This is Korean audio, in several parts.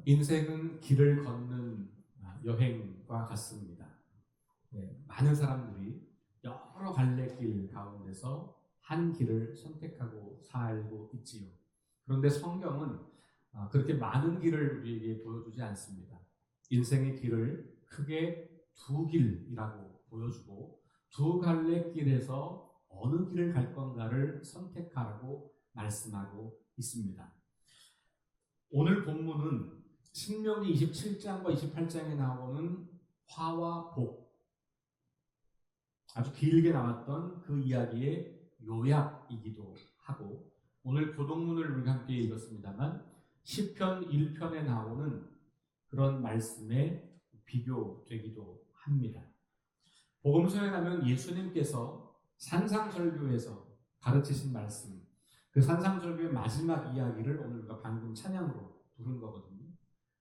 인생은 길을 걷는 여행과 같습니다. 많은 사람들이 여러 갈래길 가운데서 한 길을 선택하고 살고 있지요. 그런데 성경은 그렇게 많은 길을 우리에게 보여주지 않습니다. 인생의 길을 크게 두 길이라고 보여주고 두 갈래 길에서 어느 길을 갈 건가를 선택하라고 말씀하고 있습니다. 오늘 본문은 신명기 27장과 28장에 나오는 화와 복, 아주 길게 나왔던 그 이야기의 요약이기도 하고, 오늘 교동문을 우리가 함께 읽었습니다만 시편 1편에 나오는 그런 말씀에 비교되기도 합니다. 복음서에 가면 예수님께서 산상설교에서 가르치신 말씀, 그 산상설교의 마지막 이야기를 오늘 우리가 방금 찬양으로 부른 거거든요.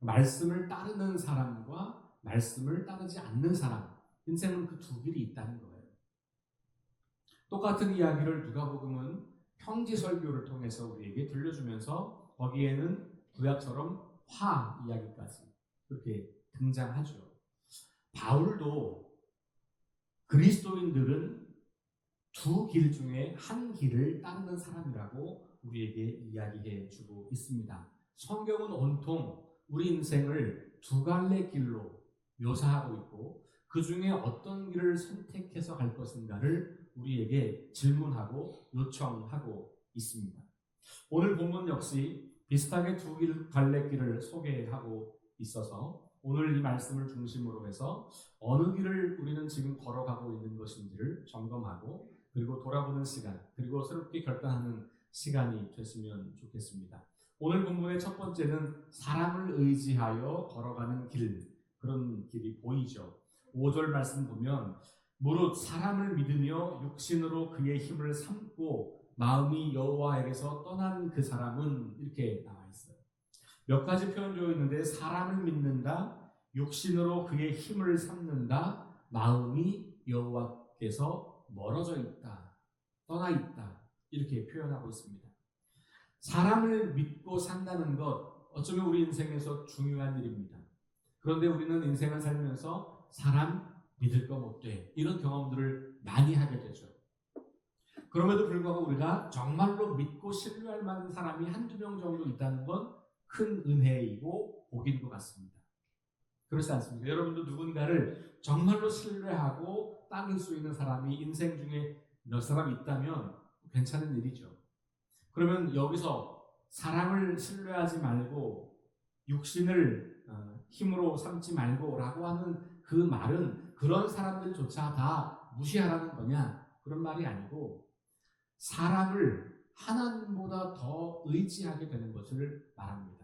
말씀을 따르는 사람과 말씀을 따르지 않는 사람, 인생은 그 두 길이 있다는 거예요. 똑같은 이야기를 누가복음은 평지설교를 통해서 우리에게 들려주면서 거기에는 구약처럼 화 이야기까지 그렇게 등장하죠. 바울도 그리스도인들은 두 길 중에 한 길을 따르는 사람이라고 우리에게 이야기해 주고 있습니다. 성경은 온통 우리 인생을 두 갈래 길로 묘사하고 있고 그 중에 어떤 길을 선택해서 갈 것인가를 우리에게 질문하고 요청하고 있습니다. 오늘 본문 역시 비슷하게 두 갈래길을 소개하고 있어서 오늘 이 말씀을 중심으로 해서 어느 길을 우리는 지금 걸어가고 있는 것인지를 점검하고 그리고 돌아보는 시간, 그리고 새롭게 결단하는 시간이 됐으면 좋겠습니다. 오늘 본문의 첫 번째는 사람을 의지하여 걸어가는 길, 그런 길이 보이죠. 5절 말씀 보면 무릇 사람을 믿으며 육신으로 그의 힘을 삼고 마음이 여호와에게서 떠난 그 사람은 이렇게 나와 있어요. 몇 가지 표현 되어 있는데 사람을 믿는다, 육신으로 그의 힘을 삼는다, 마음이 여호와께서 멀어져 있다, 떠나 있다, 이렇게 표현하고 있습니다. 사람을 믿고 산다는 것, 어쩌면 우리 인생에서 중요한 일입니다. 그런데 우리는 인생을 살면서 사람 믿을 거 못 돼, 이런 경험들을 많이 하게 되죠. 그럼에도 불구하고 우리가 정말로 믿고 신뢰할 만한 사람이 한두 명 정도 있다는 건 큰 은혜이고 복인 것 같습니다. 그렇지 않습니까? 여러분도 누군가를 정말로 신뢰하고 따를 수 있는 사람이 인생 중에 몇 사람 있다면 괜찮은 일이죠. 그러면 여기서 사람을 신뢰하지 말고 육신을 힘으로 삼지 말고 라고 하는 그 말은 그런 사람들조차 다 무시하라는 거냐, 그런 말이 아니고 사람을 하나님보다 더 의지하게 되는 것을 말합니다.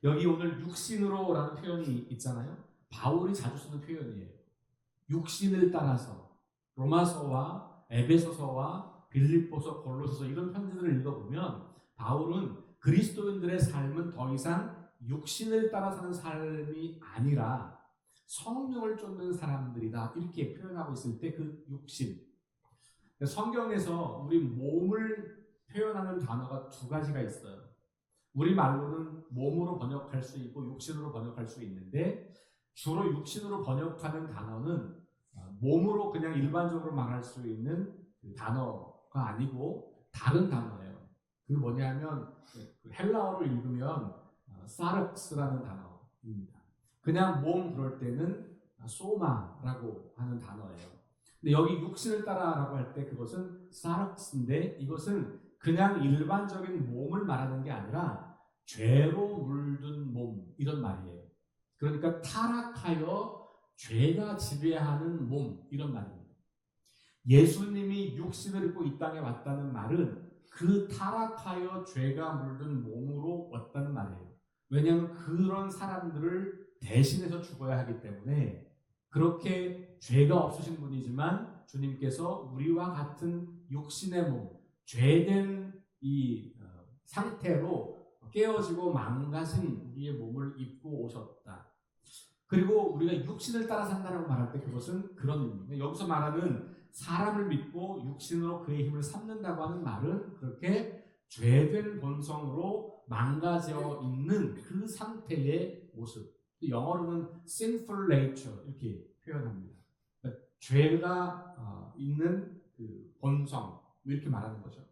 여기 오늘 육신으로 라는 표현이 있잖아요. 바울이 자주 쓰는 표현이에요. 육신을 따라서 로마서와 에베소서와 빌립보서, 골로새서 이런 편지들을 읽어보면 바울은 그리스도인들의 삶은 더 이상 육신을 따라 사는 삶이 아니라 성령을 쫓는 사람들이다, 이렇게 표현하고 있을 때 그 육신, 성경에서 우리 몸을 표현하는 단어가 두 가지가 있어요. 우리말로는 몸으로 번역할 수 있고 육신으로 번역할 수 있는데 주로 육신으로 번역하는 단어는 몸으로 그냥 일반적으로 말할 수 있는 단어가 아니고 다른 단어예요. 그게 뭐냐면 헬라어로 읽으면 사르크스라는 단어입니다. 그냥 몸 그럴 때는 소마라고 하는 단어예요. 근데 여기 육신을 따라라고 할 때 그것은 사르크스인데 이것은 그냥 일반적인 몸을 말하는 게 아니라 죄로 물든 몸, 이런 말이에요. 그러니까 타락하여 죄가 지배하는 몸, 이런 말입니다. 예수님이 육신을 입고 이 땅에 왔다는 말은 그 타락하여 죄가 물든 몸으로 왔다는 말이에요. 왜냐하면 그런 사람들을 대신해서 죽어야 하기 때문에 그렇게 죄가 없으신 분이지만 주님께서 우리와 같은 육신의 몸, 죄된 이 상태로 깨어지고 망가진 우리의 몸을 입고 오셨다. 그리고 우리가 육신을 따라 산다라고 말할 때 그것은 그런 의미입니다. 여기서 말하는 사람을 믿고 육신으로 그의 힘을 삼는다고 하는 말은 그렇게 죄된 본성으로 망가져 있는 그 상태의 모습. 영어로는 sinful nature 이렇게 표현합니다. 그러니까 죄가 있는 그 본성 이렇게 말하는 거죠.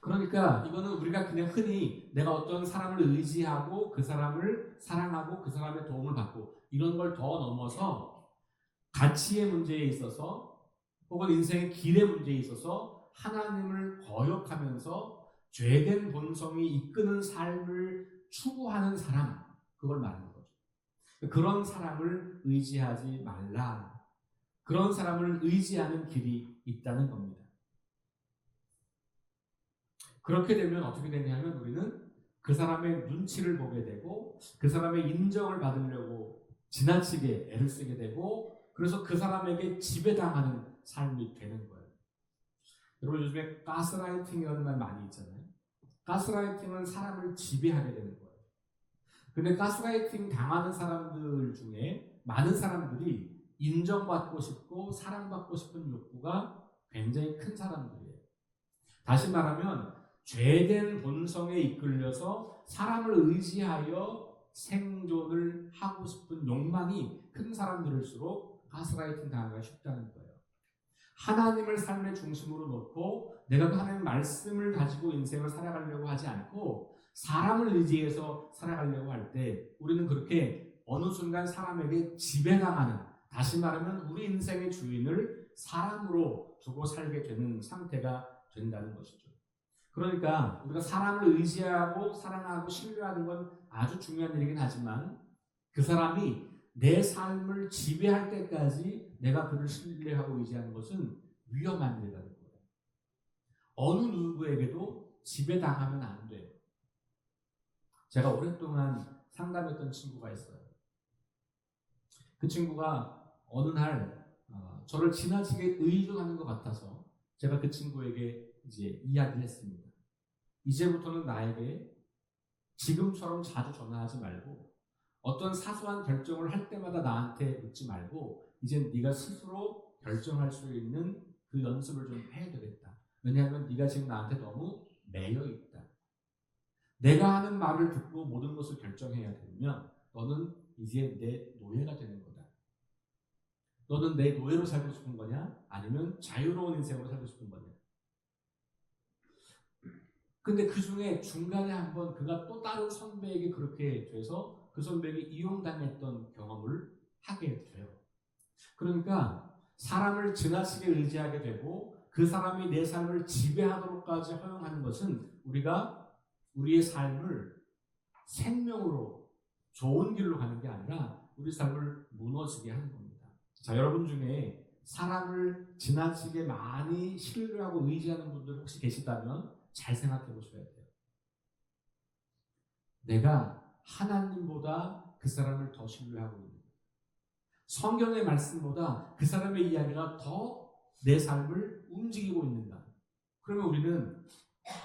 그러니까 이거는 우리가 그냥 흔히 내가 어떤 사람을 의지하고 그 사람을 사랑하고 그 사람의 도움을 받고 이런 걸 더 넘어서 가치의 문제에 있어서 혹은 인생의 길의 문제에 있어서 하나님을 거역하면서 죄된 본성이 이끄는 삶을 추구하는 사람, 그걸 말하는 거죠. 그런 사람을 의지하지 말라. 그런 사람을 의지하는 길이 있다는 겁니다. 그렇게 되면 어떻게 되냐면 우리는 그 사람의 눈치를 보게 되고 그 사람의 인정을 받으려고 지나치게 애를 쓰게 되고 그래서 그 사람에게 지배당하는 삶이 되는 거예요. 여러분 요즘에 가스라이팅이라는 말 많이 있잖아요. 가스라이팅은 사람을 지배하게 되는 거예요. 근데 가스라이팅 당하는 사람들 중에 많은 사람들이 인정받고 싶고 사랑받고 싶은 욕구가 굉장히 큰 사람들이에요. 다시 말하면 죄된 본성에 이끌려서 사람을 의지하여 생존을 하고 싶은 욕망이 큰 사람들일수록 가스라이팅 당하기가 쉽다는 거예요. 하나님을 삶의 중심으로 놓고 내가 그 하나님의 말씀을 가지고 인생을 살아가려고 하지 않고 사람을 의지해서 살아가려고 할 때 우리는 그렇게 어느 순간 사람에게 지배당하는, 다시 말하면 우리 인생의 주인을 사람으로 두고 살게 되는 상태가 된다는 것이죠. 그러니까 우리가 사람을 의지하고 사랑하고 신뢰하는 건 아주 중요한 일이긴 하지만 그 사람이 내 삶을 지배할 때까지 내가 그를 신뢰하고 의지하는 것은 위험한 일이라는 거예요. 어느 누구에게도 지배당하면 안 돼요. 제가 오랫동안 상담했던 친구가 있어요. 그 친구가 어느 날 저를 지나치게 의존하는 것 같아서 제가 그 친구에게 이제 이야기를 했습니다. 이제부터는 나에게 지금처럼 자주 전화하지 말고 어떤 사소한 결정을 할 때마다 나한테 묻지 말고 이제 네가 스스로 결정할 수 있는 그 연습을 좀 해야 되겠다. 왜냐하면 네가 지금 나한테 너무 매여 있다. 내가 하는 말을 듣고 모든 것을 결정해야 되면 너는 이제 내 노예가 되는 거다. 너는 내 노예로 살고 싶은 거냐? 아니면 자유로운 인생으로 살고 싶은 거냐? 근데 그 중에 중간에 한번 그가 또 다른 선배에게 그렇게 돼서 그 선배에게 이용당했던 경험을 하게 돼요. 그러니까 사람을 지나치게 의지하게 되고 그 사람이 내 삶을 지배하도록까지 허용하는 것은 우리가 우리의 삶을 생명으로 좋은 길로 가는 게 아니라 우리 삶을 무너지게 하는 겁니다. 자, 여러분 중에 사람을 지나치게 많이 신뢰하고 의지하는 분들 혹시 계시다면 잘 생각해 보셔야 돼요. 내가 하나님보다 그 사람을 더 신뢰하고 있는, 성경의 말씀보다 그 사람의 이야기가 더 내 삶을 움직이고 있는가? 그러면 우리는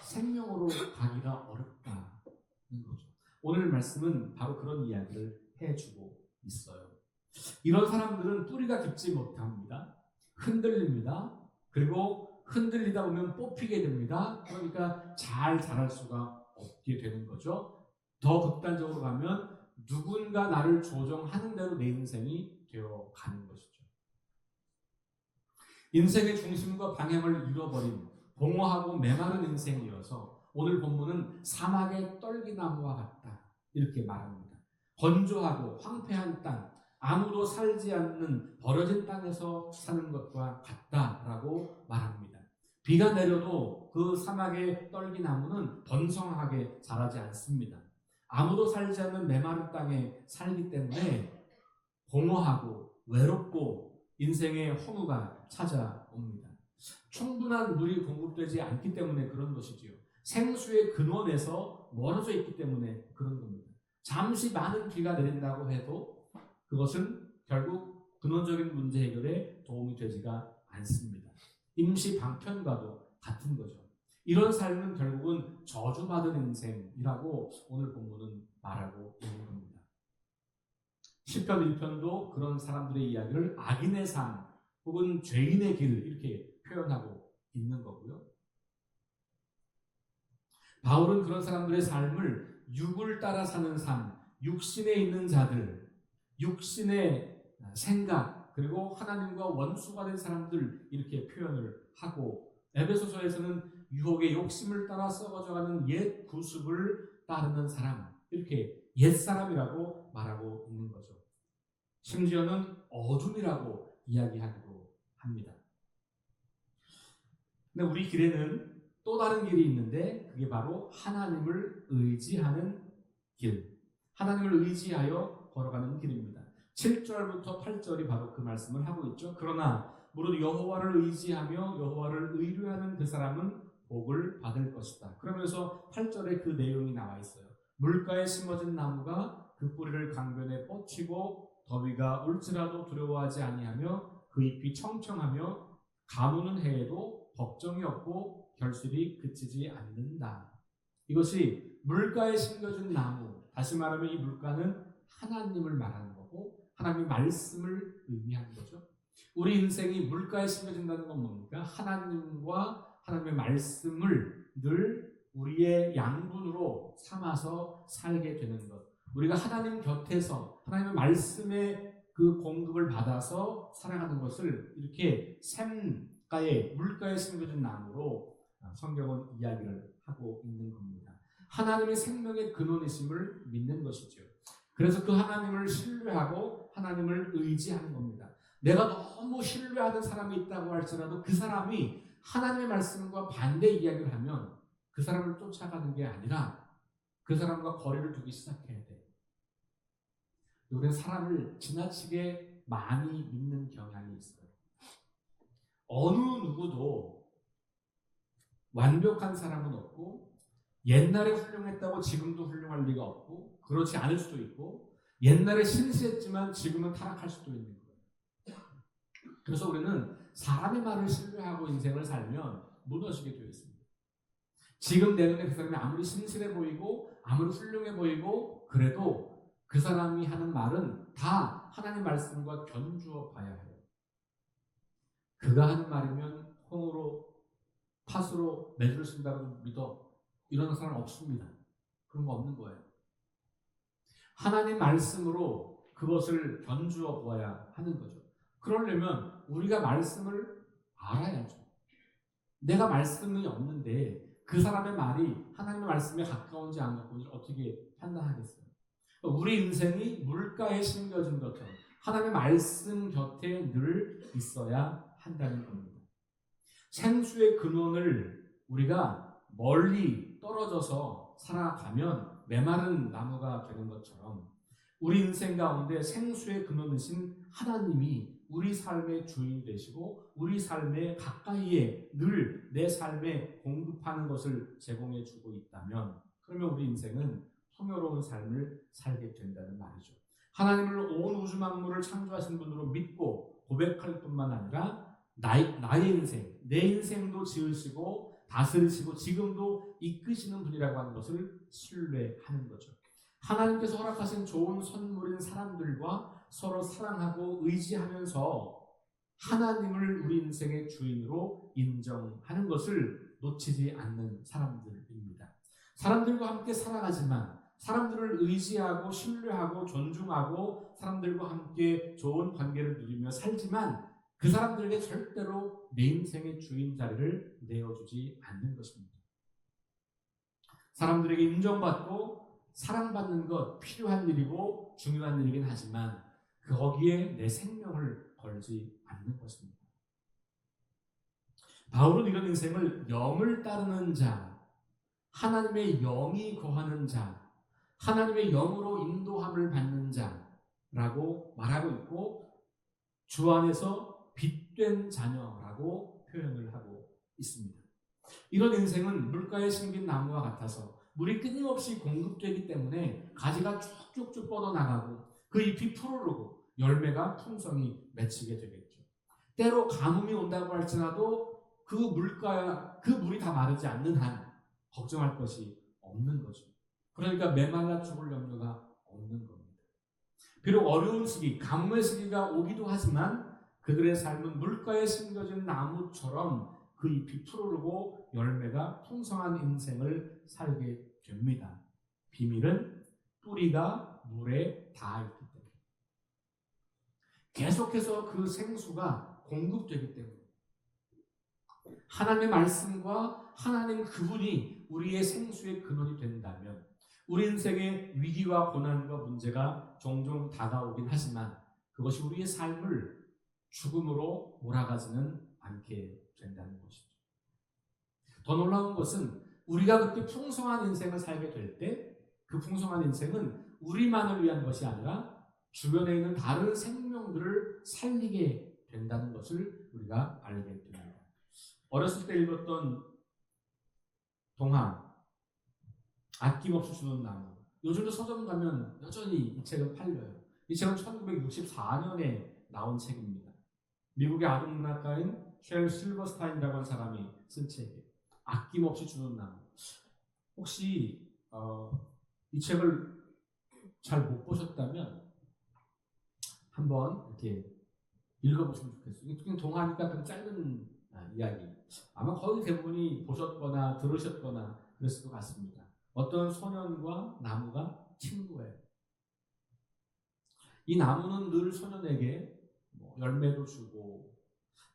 생명으로 가기가 어렵다는 거죠. 오늘 말씀은 바로 그런 이야기를 해주고 있어요. 이런 사람들은 뿌리가 깊지 못합니다. 흔들립니다. 그리고 흔들리다 보면 뽑히게 됩니다. 그러니까 잘 자랄 수가 없게 되는 거죠. 더 극단적으로 가면 누군가 나를 조정하는 대로 내 인생이 되어 가는 것이죠. 인생의 중심과 방향을 잃어버린 공허하고 메마른 인생이어서 오늘 본문은 사막의 떨기나무와 같다 이렇게 말합니다. 건조하고 황폐한 땅, 아무도 살지 않는 버려진 땅에서 사는 것과 같다라고 말합니다. 비가 내려도 그 사막의 떨기나무는 번성하게 자라지 않습니다. 아무도 살지 않는 메마른 땅에 살기 때문에 공허하고 외롭고 인생의 허무가 찾아옵니다. 충분한 물이 공급되지 않기 때문에 그런 것이지요. 생수의 근원에서 멀어져 있기 때문에 그런 겁니다. 잠시 많은 비가 내린다고 해도 그것은 결국 근원적인 문제 해결에 도움이 되지가 않습니다. 임시 방편과도 같은 거죠. 이런 삶은 결국은 저주받은 인생이라고 오늘 본문은 말하고 있는 겁니다. 시편 1편도 그런 사람들의 이야기를 악인의 삶 혹은 죄인의 길 이렇게 표현하고 있는 거고요. 바울은 그런 사람들의 삶을 육을 따라 사는 삶, 육신에 있는 자들, 육신의 생각, 그리고 하나님과 원수가 된 사람들 이렇게 표현을 하고, 에베소서에서는 유혹의 욕심을 따라 썩어져가는 옛 구습을 따르는 사람, 이렇게 옛사람이라고 말하고 있는 거죠. 심지어는 어둠이라고 이야기하기도 합니다. 근데 우리 길에는 또 다른 길이 있는데 그게 바로 하나님을 의지하는 길, 하나님을 의지하여 걸어가는 길입니다. 7절부터 8절이 바로 그 말씀을 하고 있죠. 그러나 무릇 여호와를 의지하며 여호와를 의뢰하는 그 사람은 복을 받을 것이다. 그러면서 8절에 그 내용이 나와 있어요. 물가에 심어진 나무가 그 뿌리를 강변에 뻗치고 더위가 올지라도 두려워하지 아니하며 그 잎이 청청하며 가무는 해에도 걱정이 없고 결실이 그치지 않는다. 이것이 물가에 심겨진 나무, 다시 말하면 이 물가는 하나님을 말하는 거고 하나님의 말씀을 의미하는 거죠. 우리 인생이 물가에 심겨진다는 건 뭡니까? 하나님과 하나님의 말씀을 늘 우리의 양분으로 삼아서 살게 되는 것. 우리가 하나님 곁에서 하나님의 말씀의 그 공급을 받아서 살아가는 것을 이렇게 샘가에 물가에 심겨진 나무로 성경은 이야기를 하고 있는 겁니다. 하나님의 생명의 근원이심을 믿는 것이죠. 그래서 그 하나님을 신뢰하고 하나님을 의지하는 겁니다. 내가 너무 신뢰하는 사람이 있다고 할지라도 그 사람이 하나님의 말씀과 반대 이야기를 하면 그 사람을 쫓아가는 게 아니라 그 사람과 거리를 두기 시작해야 돼. 우리는 사람을 지나치게 많이 믿는 경향이 있어요. 어느 누구도 완벽한 사람은 없고 옛날에 훌륭했다고 지금도 훌륭할 리가 없고 그렇지 않을 수도 있고 옛날에 신실했지만 지금은 타락할 수도 있는 거예요. 그래서 우리는 사람의 말을 신뢰하고 인생을 살면 무너지게 되어 있습니다. 지금 내 눈에 그 사람이 아무리 신실해 보이고 아무리 훌륭해 보이고 그래도 그 사람이 하는 말은 다 하나님 말씀과 견주어 봐야 해요. 그가 하는 말이면 홍으로 팥으로 매주를 쓴다고 믿어. 이런 사람 없습니다. 그런 거 없는 거예요. 하나님 말씀으로 그것을 견주어 보아야 하는 거죠. 그러려면 우리가 말씀을 알아야죠. 내가 말씀이 없는데 그 사람의 말이 하나님의 말씀에 가까운지 안 가까운지 어떻게 판단하겠어요? 우리 인생이 물가에 심겨진 것처럼 하나님의 말씀 곁에 늘 있어야 한다는 겁니다. 생수의 근원을 우리가 멀리 떨어져서 살아가면 메마른 나무가 되는 것처럼 우리 인생 가운데 생수의 근원이신 하나님이 우리 삶의 주인이 되시고 우리 삶의 가까이에 늘 내 삶에 공급하는 것을 제공해 주고 있다면 그러면 우리 인생은 풍요로운 삶을 살게 된다는 말이죠. 하나님을 온 우주 만물을 창조하신 분으로 믿고 고백할 뿐만 아니라 나의 인생, 내 인생도 지으시고 다스리시고 지금도 이끄시는 분이라고 하는 것을 신뢰하는 거죠. 하나님께서 허락하신 좋은 선물인 사람들과 서로 사랑하고 의지하면서 하나님을 우리 인생의 주인으로 인정하는 것을 놓치지 않는 사람들입니다. 사람들과 함께 살아가지만 사람들을 의지하고 신뢰하고 존중하고 사람들과 함께 좋은 관계를 누리며 살지만 그 사람들에게 절대로 내 인생의 주인 자리를 내어주지 않는 것입니다. 사람들에게 인정받고 사랑받는 것 필요한 일이고 중요한 일이긴 하지만 거기에 내 생명을 걸지 않는 것입니다. 바울은 이런 인생을 영을 따르는 자, 하나님의 영이 거하는 자, 하나님의 영으로 인도함을 받는 자라고 말하고 있고 주 안에서 빛된 자녀라고 표현을 하고 있습니다. 이런 인생은 물가에 심긴 나무와 같아서 물이 끊임없이 공급되기 때문에 가지가 쭉쭉쭉 뻗어나가고 그 잎이 푸르르고 열매가 풍성히 맺히게 되겠죠. 때로 가뭄이 온다고 할지라도 그 물이 다 마르지 않는 한 걱정할 것이 없는 거죠. 그러니까 메말라 죽을 염려가 없는 겁니다. 비록 어려운 시기, 가뭄의 시기가 오기도 하지만 그들의 삶은 물가에 심겨진 나무처럼 그 잎이 푸르르고 열매가 풍성한 인생을 살게 됩니다. 비밀은 뿌리가 물에 닿아 있기 때문에, 계속해서 그 생수가 공급되기 때문에, 하나님의 말씀과 하나님 그분이 우리의 생수의 근원이 된다면, 우리 인생의 위기와 고난과 문제가 종종 다가오긴 하지만 그것이 우리의 삶을 죽음으로 몰아가지는 않게 된다는 것이죠. 더 놀라운 것은 우리가 그렇게 풍성한 인생을 살게 될 때 그 풍성한 인생은 우리만을 위한 것이 아니라 주변에 있는 다른 생명들을 살리게 된다는 것을 우리가 알게 됩니다. 어렸을 때 읽었던 동화 아낌없이 주는 나무, 요즘도 서점 가면 여전히 이 책은 팔려요. 이 책은 1964년에 나온 책입니다. 미국의 아동문학가인 쉘 실버스타인이라고 하는 사람이 쓴 책이에요. 아낌없이 주는 나무. 혹시 이 책을 잘 못 보셨다면 한번 이렇게 읽어보시면 좋겠어요. 이게 동화니까 좀 짧은 이야기. 아마 거의 대부분이 보셨거나 들으셨거나 그랬을 것 같습니다. 어떤 소년과 나무가 친구예요. 이 나무는 늘 소년에게 열매도 주고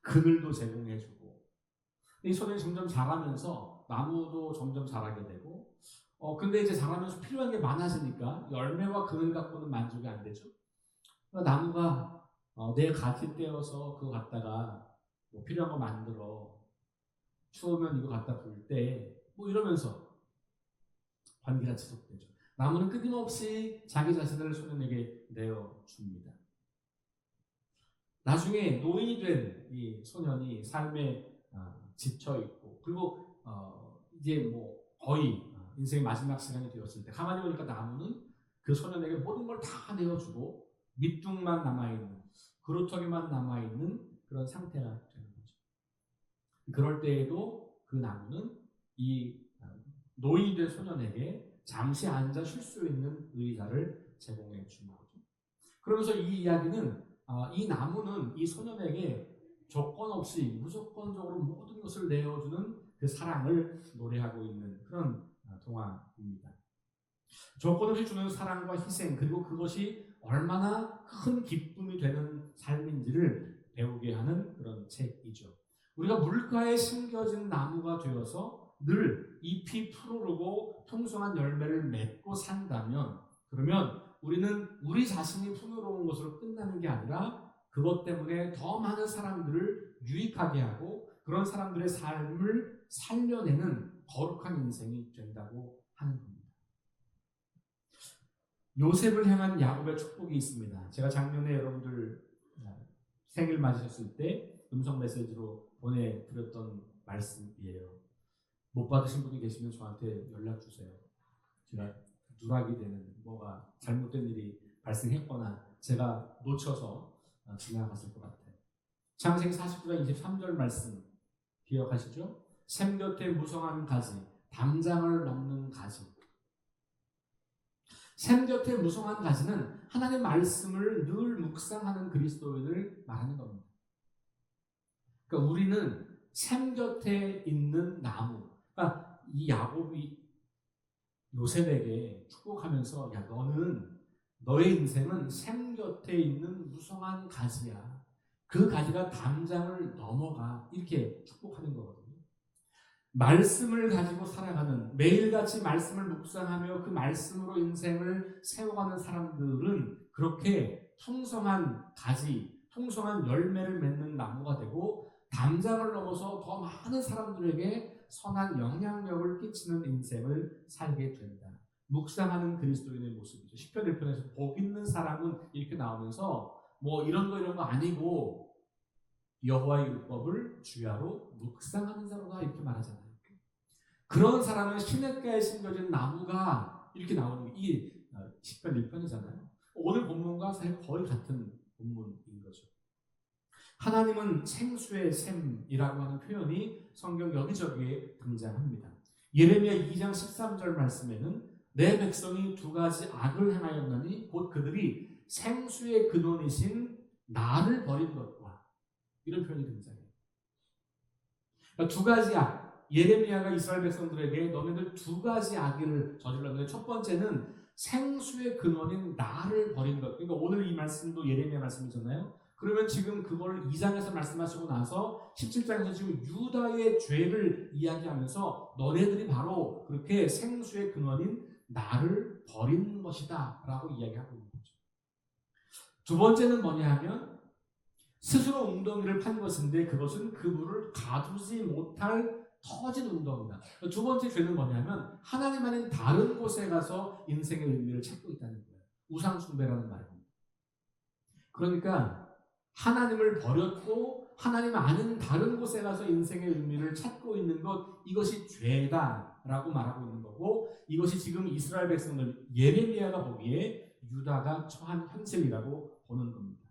그늘도 제공해주고, 이 소년이 점점 자라면서 나무도 점점 자라게 되고, 근데 이제 자라면서 필요한 게 많아지니까 열매와 그늘 갖고는 만족이 안 되죠. 나무가 내 갓을 떼어서 그거 갖다가 필요한 거 만들어, 추우면 이거 갖다 불 때 이러면서 관계가 지속되죠. 나무는 끊임없이 자기 자신을 소년에게 내어줍니다. 나중에 노인이 된 이 소년이 삶에 지쳐있고, 그리고 이제 거의 인생의 마지막 시간이 되었을 때 가만히 보니까 나무는 그 소년에게 모든 걸 다 내어주고 밑둥만 남아있는, 그루터기만 남아있는 그런 상태가 되는 거죠. 그럴 때에도 그 나무는 이 노인이 된 소년에게 잠시 앉아 쉴 수 있는 의자를 제공해 주는 거죠. 그러면서 이 이야기는 이 나무는 이 소년에게 조건 없이 무조건적으로 모든 것을 내어주는 그 사랑을 노래하고 있는 그런 동화입니다. 조건 없이 주는 사랑과 희생, 그리고 그것이 얼마나 큰 기쁨이 되는 삶인지를 배우게 하는 그런 책이죠. 우리가 물가에 심겨진 나무가 되어서 늘 잎이 푸르르고 풍성한 열매를 맺고 산다면, 그러면 우리는 우리 자신이 풍요로운 것으로 끝나는 게 아니라 그것 때문에 더 많은 사람들을 유익하게 하고 그런 사람들의 삶을 살려내는 거룩한 인생이 된다고 하는 겁니다. 요셉을 향한 야곱의 축복이 있습니다. 제가 작년에 여러분들 생일 맞으셨을 때 음성 메시지로 보내드렸던 말씀이에요. 못 받으신 분이 계시면 저한테 연락 주세요. 제가 누락이 되는, 뭐가 잘못된 일이 발생했거나 제가 놓쳐서 지나갔을 것 같아요. 창세기 49장 23절 말씀 기억하시죠? 샘 곁에 무성한 가지, 담장을 넘는 가지. 샘 곁에 무성한 가지는 하나님의 말씀을 늘 묵상하는 그리스도인을 말하는 겁니다. 그러니까 우리는 샘 곁에 있는 나무. 그러니까 이 야곱이 요셉에게 축복하면서, 야, 너의 인생은 샘 곁에 있는 무성한 가지야. 그 가지가 담장을 넘어가. 이렇게 축복하는 거거든요. 말씀을 가지고 살아가는, 매일같이 말씀을 묵상하며 그 말씀으로 인생을 세워가는 사람들은 그렇게 풍성한 가지, 풍성한 열매를 맺는 나무가 되고 담장을 넘어서 더 많은 사람들에게 선한 영향력을 끼치는 인생을 살게 된다. 묵상하는 그리스도인의 모습이죠. 시편 1편에서 복 있는 사람은 이렇게 나오면서 이런 거 아니고 여호와의 율법을 주야로 묵상하는 자로다 이렇게 말하잖아요. 그런 사람은 시냇가에 심겨진 나무가 이렇게 나오는 게 이게 시편 1편이잖아요. 오늘 본문과 사실 거의 같은 본문인 거죠. 하나님은 생수의 샘이라고 하는 표현이 성경 여기저기에 등장합니다. 예레미야 2장 13절 말씀에는 내 백성이 두 가지 악을 행하였나니 곧 그들이 생수의 근원이신 나를 버린 것과, 이런 표현이 등장해요. 그러니까 두 가지 악, 예레미야가 이스라엘 백성들에게 너네들 두 가지 악을 저질렀는데, 첫 번째는 생수의 근원인 나를 버린 것. 그러니까 오늘 이 말씀도 예레미야 말씀이잖아요. 그러면 지금 그걸 2장에서 말씀하시고 나서 17장에서 지금 유다의 죄를 이야기하면서 너네들이 바로 그렇게 생수의 근원인 나를 버린 것이다 라고 이야기하고 있는 거죠. 두 번째는 뭐냐 하면 스스로 웅덩이를 판 것인데 그것은 그 물을 가두지 못할 터진 웅덩이다. 두 번째 죄는 뭐냐면 하나님 아닌 다른 곳에 가서 인생의 의미를 찾고 있다는 거예요. 우상숭배라는 말입니다. 그러니까 하나님을 버렸고 하나님 아닌 다른 곳에 가서 인생의 의미를 찾고 있는 것, 이것이 죄다라고 말하고 있는 거고, 이것이 지금 이스라엘 백성들 예레미야가 보기에 유다가 처한 현실이라고 보는 겁니다.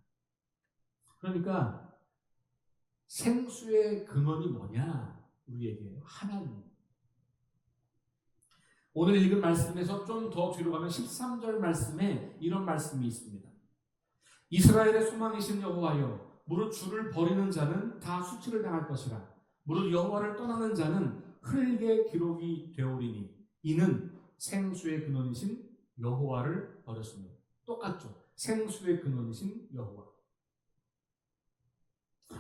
그러니까 생수의 근원이 뭐냐? 우리에게 하나님. 오늘 읽은 말씀에서 좀 더 뒤로 가면 13절 말씀에 이런 말씀이 있습니다. 이스라엘의 소망이신 여호와여, 무릇 주를 버리는 자는 다 수치를 당할 것이라. 무릇 여호와를 떠나는 자는 흙의 기록이 되오리니 이는 생수의 근원이신 여호와를 버렸으며. 똑같죠. 생수의 근원이신 여호와.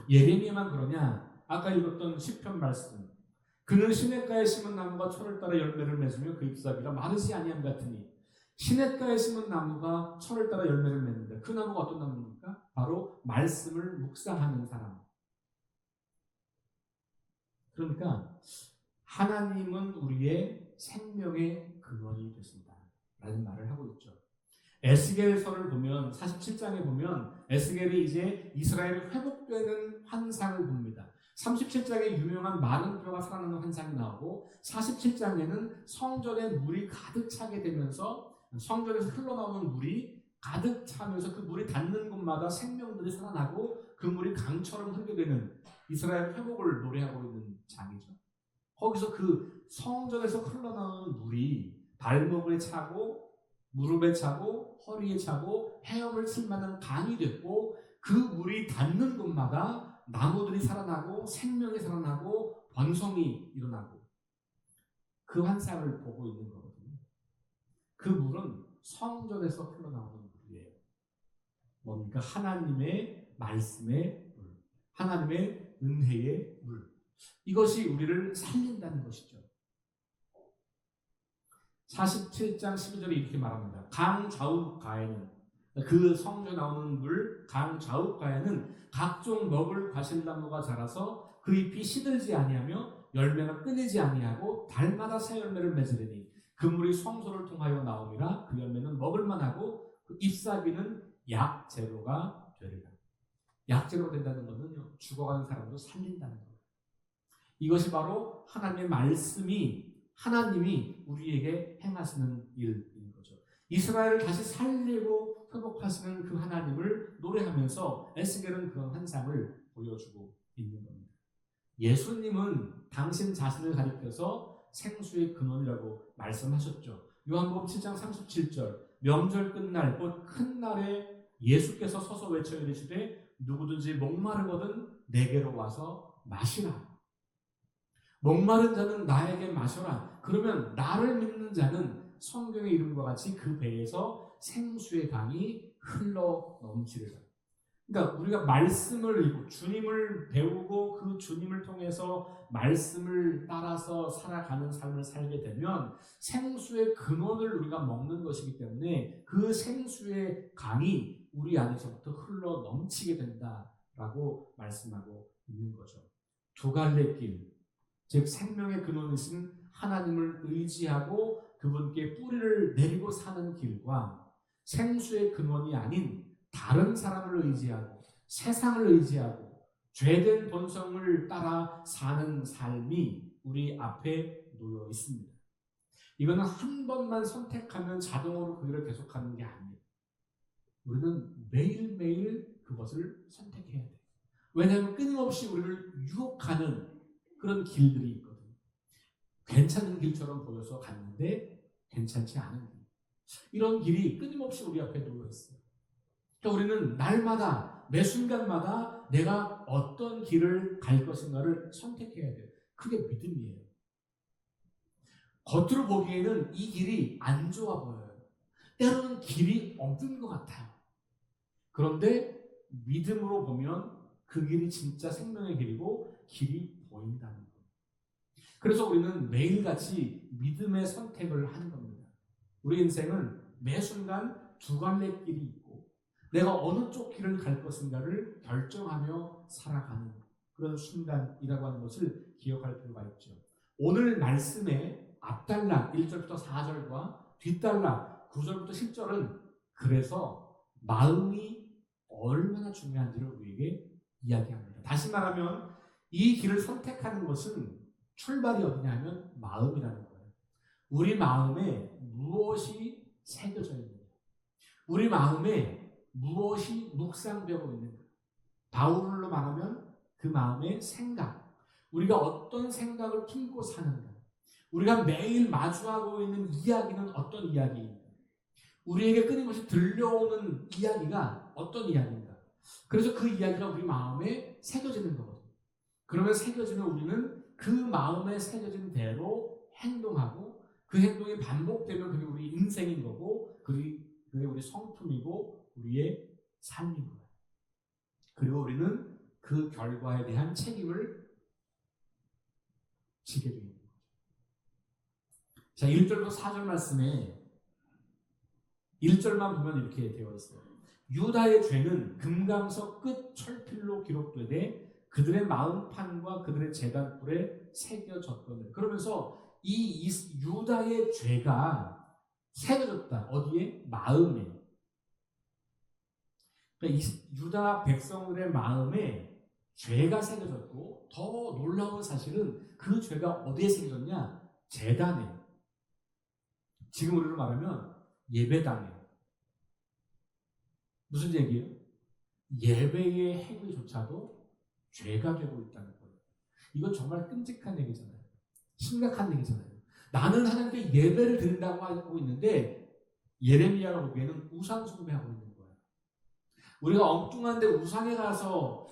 예레미야만 그러냐? 아까 읽었던 시편 말씀. 그는 시냇가에 심은 나무가 철을 따라 열매를 맺으며 그 잎사귀가 마르지 아니함 같으니. 시냇가에 심은 나무가 철을 따라 열매를 맺는다. 그 나무가 어떤 나무입니까? 바로 말씀을 묵상하는 사람. 그러니까 하나님은 우리의 생명의 근원이 되신다 라는 말을 하고 있죠. 에스겔서를 보면 47장에 보면 에스겔이 이제 이스라엘이 회복되는 환상을 봅니다. 37장에 유명한 마른 뼈가 살아나는 환상이 나오고 47장에는 성전에 물이 가득 차게 되면서 성전에서 흘러나오는 물이 가득 차면서 그 물이 닿는 곳마다 생명들이 살아나고 그 물이 강처럼 흐르게 되는 이스라엘 회복을 노래하고 있는 장이죠. 거기서 그 성전에서 흘러나오는 물이 발목에 차고 무릎에 차고 허리에 차고 헤엄을 칠 만한 강이 됐고 그 물이 닿는 곳마다 나무들이 살아나고 생명이 살아나고 번성이 일어나고 그 환상을 보고 있는 거거든요. 그 물은 성전에서 흘러나오는 물이에요. 뭡니까? 하나님의 말씀의 물, 하나님의 은혜의 물. 이것이 우리를 살린다는 것이죠. 47장 12절에 이렇게 말합니다. 강 좌우가에는, 그 성전에 나오는 물 강 좌우가에는 각종 먹을 과실나무가 자라서 그 잎이 시들지 아니하며 열매가 끊이지 아니하고 달마다 새 열매를 맺으리니 그 물이 성소를 통하여 나오니라. 그 열매는 먹을만하고 그 잎사귀는 약재료가 되리라. 약재료가 된다는 것은요, 죽어가는 사람도 살린다는 거예요. 이것이 바로 하나님의 말씀이, 하나님이 우리에게 행하시는 일인 거죠. 이스라엘을 다시 살리고 회복하시는 그 하나님을 노래하면서 에스겔은 그런 환상을 보여주고 있는 겁니다. 예수님은 당신 자신을 가리켜서 생수의 근원이라고 말씀하셨죠. 요한복음 7장 37절, 명절 끝날 곧 큰 날에 예수께서 서서 외쳐 이르시되 누구든지 목마르거든 내게로 와서 마시라. 목마른 자는 나에게 마셔라. 그러면 나를 믿는 자는 성경의 이름과 같이 그 배에서 생수의 강이 흘러 넘치리라. 그러니까 우리가 말씀을 읽고 주님을 배우고 그 주님을 통해서 말씀을 따라서 살아가는 삶을 살게 되면 생수의 근원을 우리가 먹는 것이기 때문에 그 생수의 강이 우리 안에서부터 흘러 넘치게 된다라고 말씀하고 있는 거죠. 두 갈래 길, 즉 생명의 근원이신 하나님을 의지하고 그분께 뿌리를 내리고 사는 길과 생수의 근원이 아닌 다른 사람을 의지하고 세상을 의지하고 죄된 본성을 따라 사는 삶이 우리 앞에 놓여 있습니다. 이거는 한 번만 선택하면 자동으로 그 일을 계속하는 게 아니에요. 우리는 매일매일 그것을 선택해야 돼요. 왜냐하면 끊임없이 우리를 유혹하는 그런 길들이 있거든요. 괜찮은 길처럼 보여서 갔는데 괜찮지 않은 길. 이런 길이 끊임없이 우리 앞에 놓여 있어요. 그러니까 우리는 날마다 매 순간마다 내가 어떤 길을 갈 것인가를 선택해야 돼요. 그게 믿음이에요. 겉으로 보기에는 이 길이 안 좋아 보여요. 때로는 길이 없는 것 같아요. 그런데 믿음으로 보면 그 길이 진짜 생명의 길이고 길이 보인다는 거예요. 그래서 우리는 매일같이 믿음의 선택을 하는 겁니다. 우리 인생은 매 순간 두 갈래 길이 있고 내가 어느 쪽 길을 갈 것인가를 결정하며 살아가는 그런 순간이라고 하는 것을 기억할 필요가 있죠. 오늘 말씀의 앞달락 1절부터 4절과 뒷달락 9절부터 10절은 그래서 마음이 얼마나 중요한지를 우리에게 이야기합니다. 다시 말하면 이 길을 선택하는 것은 출발이 어디냐면 마음이라는 거예요. 우리 마음에 무엇이 새겨져 있는가? 우리 마음에 무엇이 묵상되고 있는가? 바울로 말하면 그 마음의 생각, 우리가 어떤 생각을 품고 사는가? 우리가 매일 마주하고 있는 이야기는 어떤 이야기인가? 우리에게 끊임없이 들려오는 이야기가 어떤 이야기인가? 그래서 그 이야기가 우리 마음에 새겨지는 거거든요. 그러면 새겨지면 우리는 그 마음에 새겨진 대로 행동하고 그 행동이 반복되면 그게 우리 인생인 거고 그게 우리 성품이고 우리의 삶인 거예요. 그리고 우리는 그 결과에 대한 책임을 지게 됩니다. 자, 1절부터 4절 말씀에 1절만 보면 이렇게 되어 있어요. 유다의 죄는 금강석 끝 철필로 기록되되 그들의 마음판과 그들의 제단불에 새겨졌거든. 그러면서 이 유다의 죄가 새겨졌다. 어디에? 마음에. 그러니까 유다 백성들의 마음에 죄가 새겨졌고 더 놀라운 사실은 그 죄가 어디에 새겨졌냐? 제단에. 지금 우리로 말하면 예배당에. 무슨 얘기예요? 예배의 행위조차도 죄가 되고 있다는 거예요. 이건 정말 끔찍한 얘기잖아요. 심각한 얘기잖아요. 나는 하나님께 예배를 드린다고 하고 있는데 예레미야가 보기에는 우상 숭배하고 있는 거예요. 우리가 엉뚱한데 우상에 가서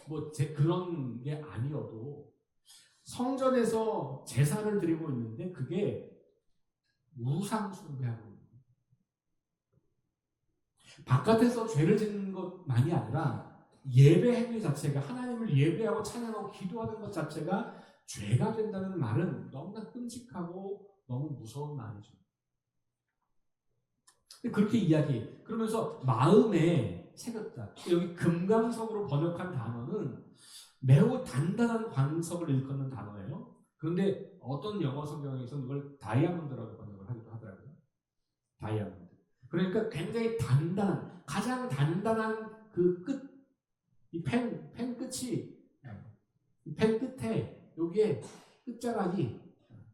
그런 게 아니어도 성전에서 제사를 드리고 있는데 그게 우상 숭배하고 있는 거예요. 바깥에서 죄를 짓는 것만이 아니라 예배 행위 자체가 하나님을 예배하고 찬양하고 기도하는 것 자체가 죄가 된다는 말은 너무나 끔찍하고 너무 무서운 말이죠. 그렇게 이야기해. 그러면서 마음에 새겼다. 여기 금강석으로 번역한 단어는 매우 단단한 광석을 일컫는 단어예요. 그런데 어떤 영어 성경에서는 이걸 다이아몬드라고 번역을 하기도 하더라고요. 다이아몬드. 그러니까 굉장히 단단한, 가장 단단한 그 끝, 이 펜 끝이, 이 펜 끝에 여기에 끝자락이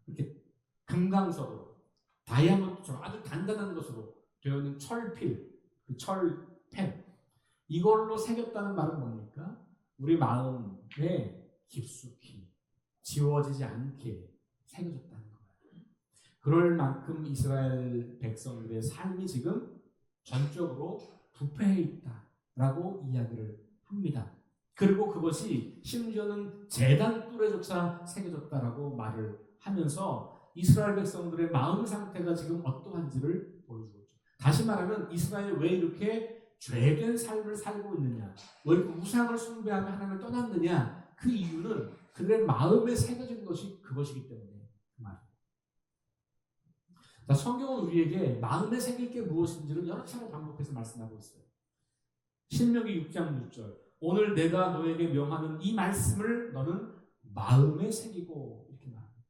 이렇게 금강석으로, 다이아몬드처럼 아주 단단한 것으로 되어 있는 철필, 그 철펜, 이걸로 새겼다는 말은 뭡니까? 우리 마음에 깊숙이 지워지지 않게 새겨졌다는 거예요. 그럴 만큼 이스라엘 백성들의 삶이 지금 전적으로 부패해 있다라고 이야기를 합니다. 그리고 그것이 심지어는 제단 뿔에조차 새겨졌다라고 말을 하면서 이스라엘 백성들의 마음 상태가 지금 어떠한지를 보여주고 있죠. 다시 말하면 이스라엘이 왜 이렇게 죄된 삶을 살고 있느냐, 왜 이렇게 우상을 숭배하며 하나님을 떠났느냐, 그 이유는 그들의 마음에 새겨진 것이 그것이기 때문에 그 말이에요. 자, 성경은 우리에게 마음에 새길 게 무엇인지를 여러 차례 반복해서 말씀하고 있어요. 신명기 6장 6절, 오늘 내가 너에게 명하는 이 말씀을 너는 마음에 새기고, 이렇게 말합니다.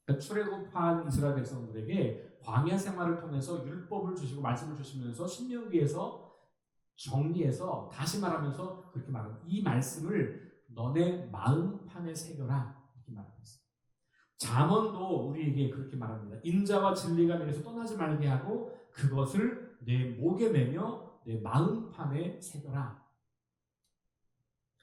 그러니까 출애굽한 이스라엘 백성들에게 광야 생활을 통해서 율법을 주시고 말씀을 주시면서 신명기에서 정리해서 다시 말하면서 그렇게 말합니다. 이 말씀을 너네 마음판에 새겨라, 이렇게 말합니다. 잠언도 우리에게 그렇게 말합니다. 인자와 진리가 내게서 떠나지 말게 하고 그것을 내 목에 매며 내 마음판에 새겨라.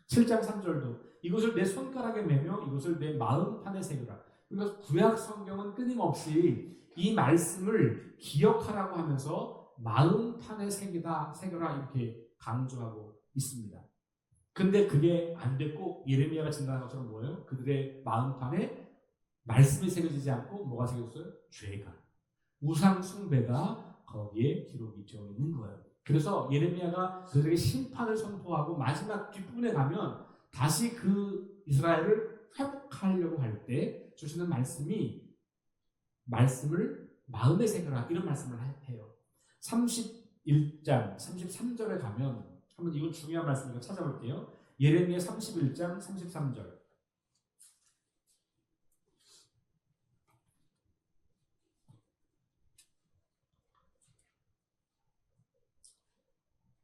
7장 3절도 이것을 내 손가락에 매며 이것을 내 마음판에 새겨라. 그러니까 구약 성경은 끊임없이 이 말씀을 기억하라고 하면서 마음판에 새겨라 이렇게 강조하고 있습니다. 근데 그게 안 됐고 예레미야가 진단한 것처럼 뭐예요? 그들의 마음판에 말씀이 새겨지지 않고 뭐가 새겨졌어요? 죄가. 우상 숭배가 거기에 기록이 되어 있는 거예요. 그래서 예레미야가 그들에게 심판을 선포하고 마지막 뒷부분에 가면 다시 그 이스라엘을 회복하려고 할 때 주시는 말씀을 마음에 새겨라 이런 말씀을 해요. 31장 33절에 가면 한번 이건 중요한 말씀이니까 찾아볼게요. 예레미야 31장 33절.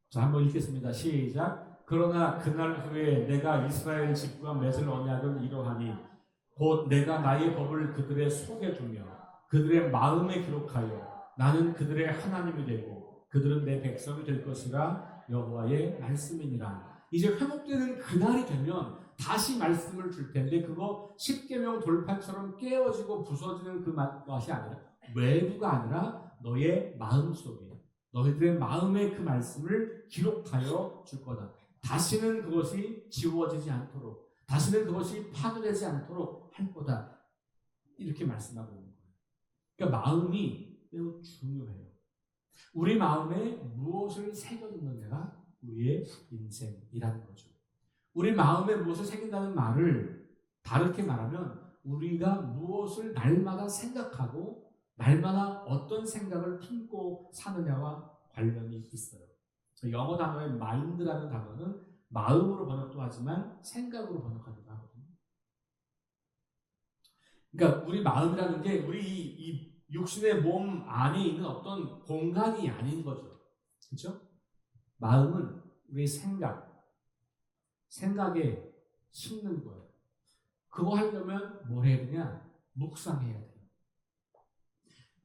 자, 한번 읽겠습니다. 시작. 그러나 그날 후에 내가 이스라엘 집과 맺을 언약은 이러하니 곧 내가 나의 법을 그들의 속에 두며 그들의 마음에 기록하여 나는 그들의 하나님이 되고 그들은 내 백성이 될 것이라 여호와의 말씀이니라. 이제 회복되는 그날이 되면 다시 말씀을 줄 텐데 그거 십계명 돌판처럼 깨어지고 부서지는 그 맛이 아니라 외부가 아니라 너의 마음속에 너희들의 마음에 그 말씀을 기록하여 줄 거다. 다시는 그것이 지워지지 않도록 다시는 그것이 파괴되지 않도록 할 거다. 이렇게 말씀하고 있는 거예요. 그러니까 마음이 매우 중요해요. 우리 마음에 무엇을 새겨두느냐가 우리의 인생이라는 거죠. 우리 마음에 무엇을 새긴다는 말을 다르게 말하면 우리가 무엇을 날마다 생각하고 날마다 어떤 생각을 품고 사느냐와 관련이 있어요. 영어 단어의 mind라는 단어는 마음으로 번역도 하지만 생각으로 번역하기도 하거든요. 그러니까 우리 마음이라는 게 우리 이 육신의 몸 안에 있는 어떤 공간이 아닌 거죠. 그렇죠? 마음은 우리 생각에 심는 거예요. 그거 하려면 뭘 해야 되냐? 묵상해야 돼요.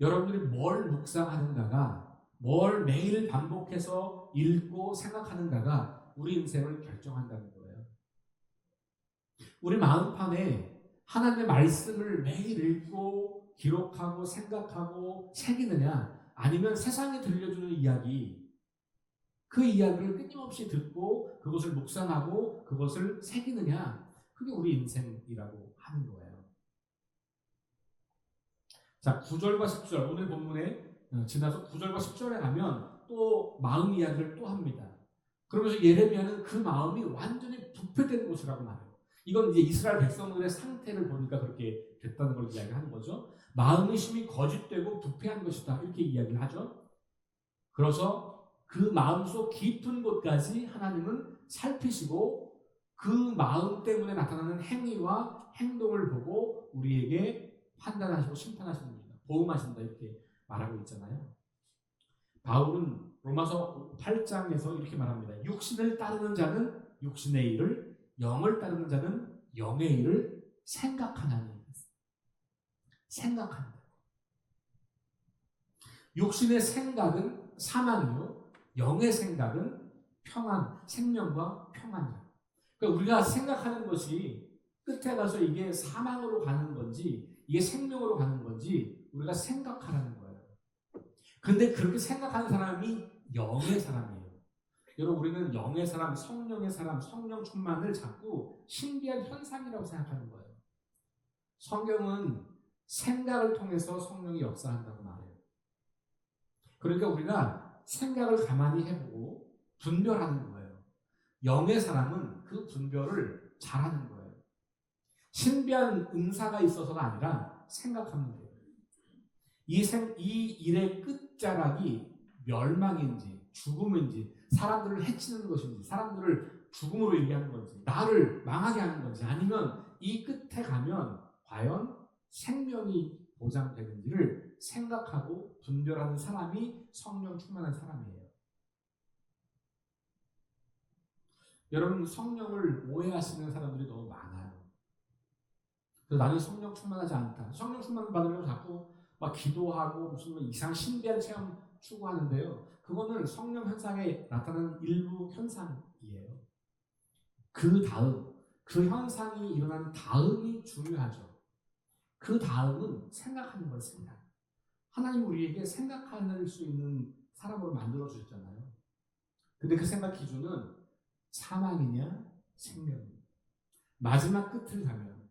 여러분들이 뭘 묵상하는가가 뭘 매일 반복해서 읽고 생각하는가가 우리 인생을 결정한다는 거예요. 우리 마음판에 하나님의 말씀을 매일 읽고 기록하고 생각하고 새기느냐 아니면 세상에 들려주는 이야기 그 이야기를 끊임없이 듣고 그것을 묵상하고 그것을 새기느냐 그게 우리 인생이라고 하는 거예요. 자, 9절과 10절 오늘 본문에 지나서 9절과 10절에 가면 또 마음 이야기를 또 합니다. 그러면서 예레미야는 그 마음이 완전히 부패된 곳이라고 말해요. 이건 이제 이스라엘 백성들의 상태를 보니까 그렇게 됐다는 걸 이야기하는 거죠. 마음의 힘이 거짓되고 부패한 것이다 이렇게 이야기를 하죠. 그래서 그 마음속 깊은 곳까지 하나님은 살피시고 그 마음 때문에 나타나는 행위와 행동을 보고 우리에게 판단하시고 심판하시는 겁니다. 보응하신다 이렇게 말하고 있잖아요. 바울은 로마서 8장에서 이렇게 말합니다. 육신을 따르는 자는 육신의 일을, 영을 따르는 자는 영의 일을 생각하나니. 생각한다. 육신의 생각은 사망이요, 영의 생각은 평안, 생명과 평안이야. 그러니까 우리가 생각하는 것이 끝에 가서 이게 사망으로 가는 건지 이게 생명으로 가는 건지 우리가 생각하라는 거예요. 근데 그렇게 생각하는 사람이 영의 사람이에요. 여러분 우리는 영의 사람, 성령의 사람, 성령 충만을 자꾸 신비한 현상이라고 생각하는 거예요. 성경은 생각을 통해서 성령이 역사한다고 말해요. 그러니까 우리가 생각을 가만히 해보고 분별하는 거예요. 영의 사람은 그 분별을 잘하는 거예요. 신비한 은사가 있어서가 아니라 생각하면 돼요. 이 일의 끝자락이 멸망인지 죽음인지 사람들을 해치는 것인지 사람들을 죽음으로 이르게 하는 건지 나를 망하게 하는 건지 아니면 이 끝에 가면 과연 생명이 보장되는지를 생각하고 분별하는 사람이 성령 충만한 사람이에요. 여러분 성령을 오해하시는 사람들이 너무 많아요. 그래서 나는 성령 충만하지 않다. 성령 충만 받으려고 자꾸 막 기도하고 무슨 이상 신비한 체험 추구하는데요. 그거는 성령 현상에 나타나는 일부 현상이에요. 그 다음, 그 현상이 일어난 다음이 중요하죠. 그 다음은 생각하는 걸 생각. 하나님 우리에게 생각할 수 있는 사람으로 만들어 주셨잖아요. 근데 그 생각 기준은 사망이냐, 생명입니다. 마지막 끝을 가면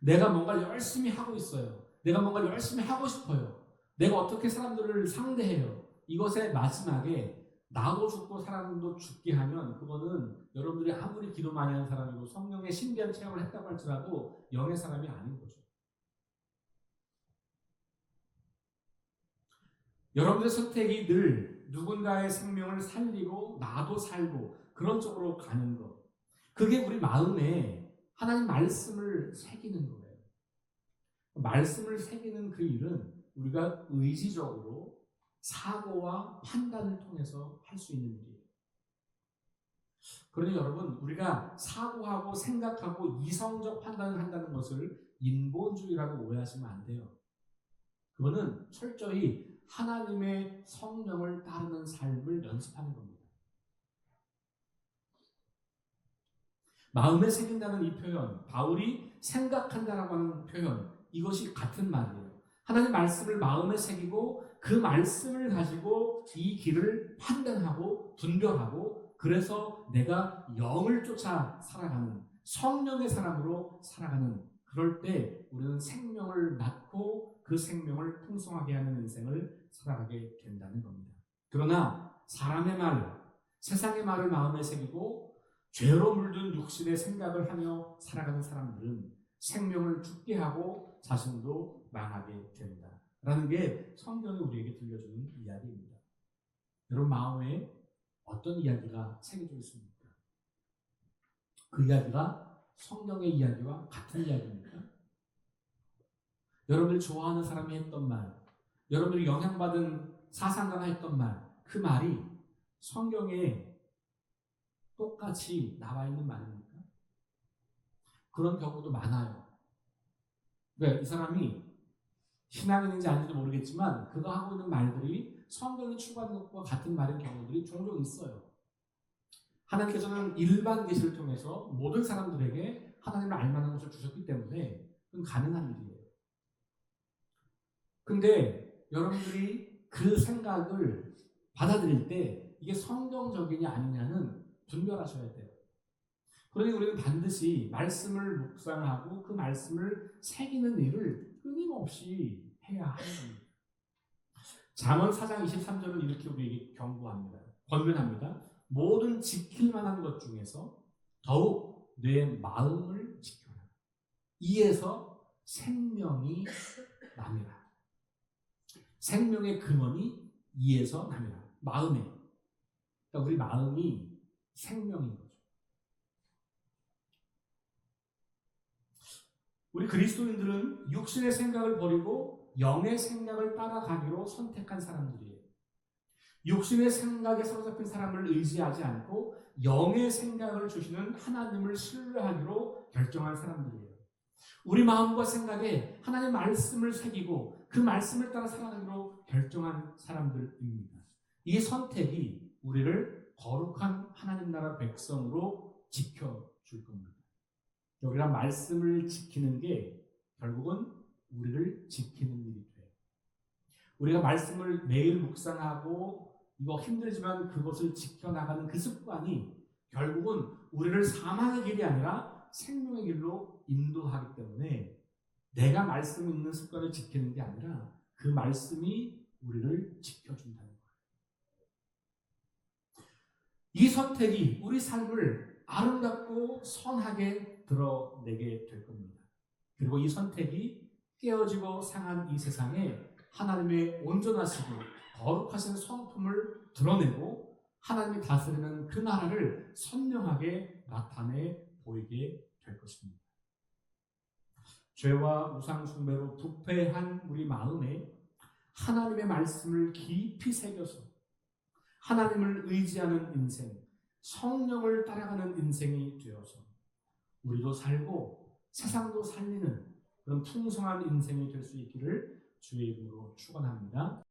내가 뭔가 열심히 하고 있어요. 내가 뭔가 열심히 하고 싶어요. 내가 어떻게 사람들을 상대해요. 이것의 마지막에 나도 죽고 사람도 죽게 하면 그거는 여러분들이 아무리 기도 많이 하는 사람이고 성령의 신비한 체험을 했다고 할지라도 영의 사람이 아닌 거죠. 여러분들의 선택이 늘 누군가의 생명을 살리고 나도 살고 그런 쪽으로 가는 것. 그게 우리 마음에 하나님 말씀을 새기는 거예요. 말씀을 새기는 그 일은 우리가 의지적으로 사고와 판단을 통해서 할 수 있는 일이에요. 그러니 여러분, 우리가 사고하고 생각하고 이성적 판단을 한다는 것을 인본주의라고 오해하시면 안 돼요. 그거는 철저히 하나님의 성령을 따르는 삶을 연습하는 겁니다. 마음에 새긴다는 이 표현, 바울이 생각한다라고 하는 표현, 이것이 같은 말이에요. 하나님 말씀을 마음에 새기고 그 말씀을 가지고 이 길을 판단하고 분별하고 그래서 내가 영을 쫓아 살아가는 성령의 사람으로 살아가는 그럴 때 우리는 생명을 낳고 그 생명을 풍성하게 하는 인생을 살아가게 된다는 겁니다. 그러나 사람의 말, 세상의 말을 마음에 새기고 죄로 물든 육신의 생각을 하며 살아가는 사람들은 생명을 죽게 하고 자신도 망하게 된다. 라는 게 성경이 우리에게 들려주는 이야기입니다. 여러분 마음에 어떤 이야기가 새겨져 있습니까? 그 이야기가 성경의 이야기와 같은 이야기입니까? 여러분들이 좋아하는 사람이 했던 말, 여러분들이 영향받은 사상가가 했던 말, 그 말이 성경에 똑같이 나와 있는 말입니까? 그런 경우도 많아요. 왜? 이 사람이 신앙인인지 아닌지도 모르겠지만 그가 하고 있는 말들이 성경이 추구하는 것과 같은 말인 경우들이 종종 있어요. 하나님께서는 일반 계시를 통해서 모든 사람들에게 하나님을 알만한 것을 주셨기 때문에 그건 가능한 일이에요. 근데 여러분들이 그 생각을 받아들일 때 이게 성경적이냐 아니냐는 분별하셔야 돼요. 그러니 우리는 반드시 말씀을 묵상하고 그 말씀을 새기는 일을 끊임없이 해야 하는 겁니다. 잠언 4장 23절은 이렇게 우리에게 경고합니다. 권면합니다. 모든 지킬 만한 것 중에서 더욱 내 마음을 지켜라. 이에서 생명이 남이라. 생명의 근원이 이에서 남이라. 마음에. 그러니까 우리 마음이 생명인 거죠. 우리 그리스도인들은 육신의 생각을 버리고 영의 생각을 따라가기로 선택한 사람들이에요. 육신의 생각에 사로잡힌 사람을 의지하지 않고 영의 생각을 주시는 하나님을 신뢰하기로 결정한 사람들이에요. 우리 마음과 생각에 하나님의 말씀을 새기고 그 말씀을 따라 살아가기로 결정한 사람들입니다. 이 선택이 우리를 거룩한 하나님 나라 백성으로 지켜줄 겁니다. 우리가 말씀을 지키는 게 결국은 우리를 지키는 일이 돼요. 우리가 말씀을 매일 묵상하고 이거 힘들지만 그것을 지켜나가는 그 습관이 결국은 우리를 사망의 길이 아니라 생명의 길로 인도하기 때문에 내가 말씀 읽는 습관을 지키는 게 아니라 그 말씀이 우리를 지켜준다는 거예요. 이 선택이 우리 삶을 아름답고 선하게 드러내게 될 겁니다. 그리고 이 선택이 깨어지고 상한 이 세상에 하나님의 온전하시고 거룩하신 성품을 드러내고 하나님이 다스리는 그 나라를 선명하게 나타내 보이게 될 것입니다. 죄와 우상 숭배로 부패한 우리 마음에 하나님의 말씀을 깊이 새겨서 하나님을 의지하는 인생, 성령을 따라가는 인생이 되어서 우리도 살고 세상도 살리는 그런 풍성한 인생이 될 수 있기를 주의 이름으로 축원합니다.